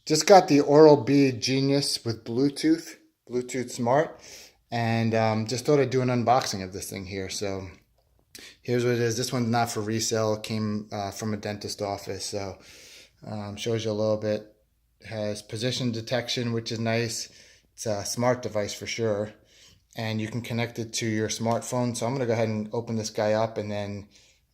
Just got the Oral B Genius with Bluetooth Smart, and just thought I'd do an unboxing of this thing here. So here's what it is. This one's not for resale. It came from a dentist office, so shows you a little bit. It has position detection, which is nice. It's a smart device for sure, and you can connect it to your smartphone. So I'm gonna go ahead and open this guy up and then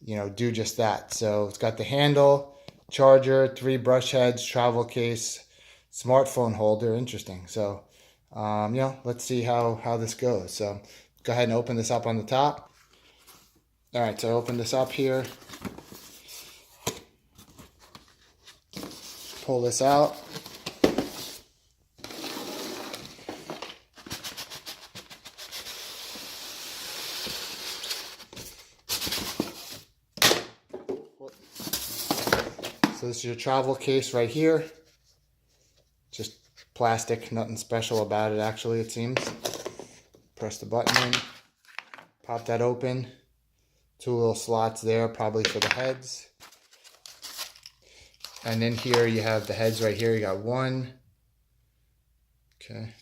do just that. So it's got the handle, charger, 3 brush heads, travel case, smartphone holder. Interesting. So let's see how this goes. So go ahead and open this up on the top. All right, so I open this up here, pull this out. So this is your travel case right here. Just plastic, nothing special about it actually, it seems. Press the button in, pop that open. 2 little slots there, probably for the heads. And then here you have the heads right here. You got 1. Okay.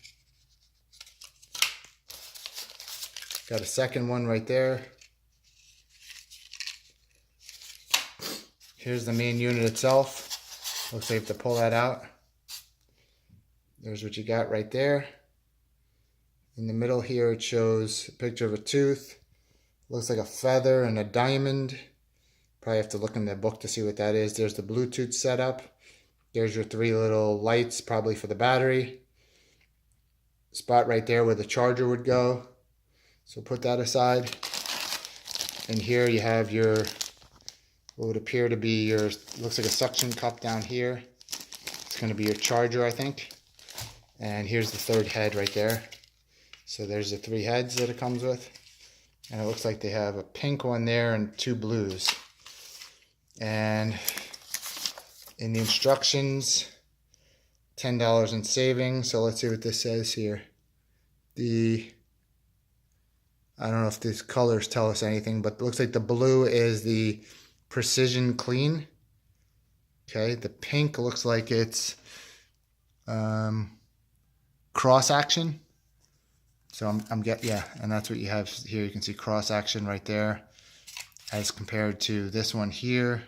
Got a second one right there. Here's the main unit itself. Looks like you have to pull that out. There's what you got right there. In the middle here it shows a picture of a tooth. Looks like a feather and a diamond. Probably have to look in the book to see what that is. There's the Bluetooth setup. There's your 3 little lights, probably for the battery. Spot right there where the charger would go. So put that aside. And here you have your, what would appear to be your, looks like a suction cup down here. It's going to be your charger, I think. And here's the 3rd head right there. So there's the 3 heads that it comes with. And it looks like they have a pink one there and 2 blues. And in the instructions, $10 in savings. So let's see what this says here. I don't know if these colors tell us anything, but it looks like the blue is the Precision Clean. Okay, the pink looks like it's cross action. So yeah, and that's what you have here. You can see cross action right there as compared to this one here.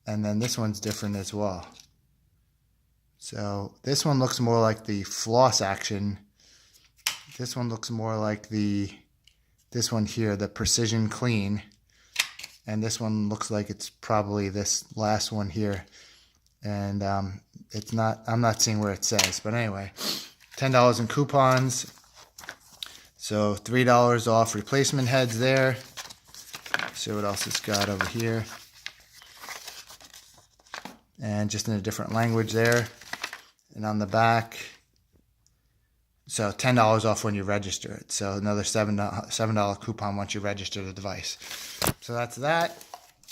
And then this one's different as well. So this one looks more like the floss action. This one looks more like this one here, the Precision Clean. And this one looks like it's probably this last one here. And it's not, I'm not seeing where it says, but anyway, $10 in coupons. So $3 off replacement heads there. See what else it's got over here. And just in a different language there. And on the back, so $10 off when you register it. So another $7 coupon once you register the device. So that's that.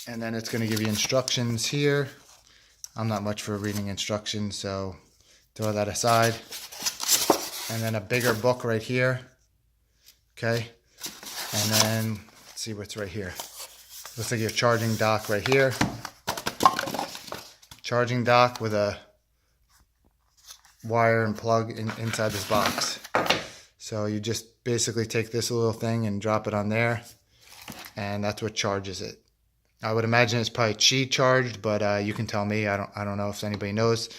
And then it's going to give you instructions here. I'm not much for reading instructions, so throw that aside. And then a bigger book right here. Okay. And then let's see what's right here. Looks like your charging dock right here. Charging dock with a wire and plug inside this box. So you just basically take this little thing and drop it on there, and that's what charges it. I would imagine it's probably Qi charged, but you can tell me. I don't know if anybody knows.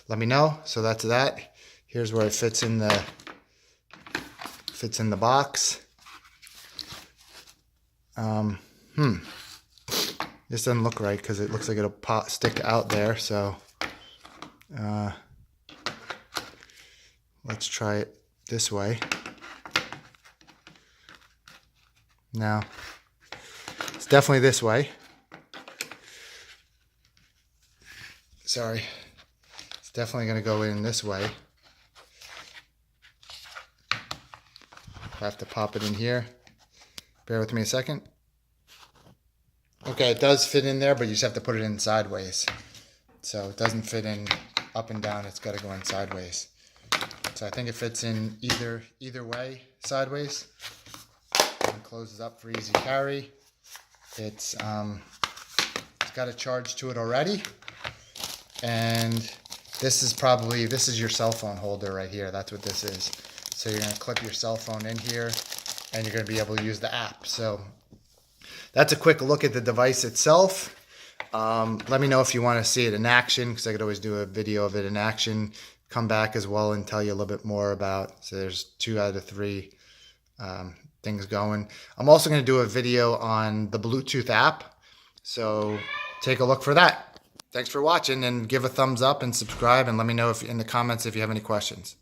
Let me know. So that's that. Here's where it fits in the box. This doesn't look right because it looks like it'll stick out there. So let's try it this way. Now, it's definitely this way. Sorry. It's definitely going to go in this way. I have to pop it in here. Bear with me a second. Okay, it does fit in there, but you just have to put it in sideways. So it doesn't fit in up and down. It's got to go in sideways. So I think it fits in either way, sideways. And closes up for easy carry. It's got a charge to it already, and This is your cell phone holder right here. That's what this is. So you're going to clip your cell phone in here, and you're going to be able to use the app. So that's a quick look at the device itself. Let me know if you want to see it in action, because I could always do a video of it in action. Come back as well and tell you a little bit more about. So there's 2 out of 3 things going. I'm also going to do a video on the Bluetooth app. So take a look for that. Thanks for watching, and give a thumbs up and subscribe, and let me know in the comments if you have any questions.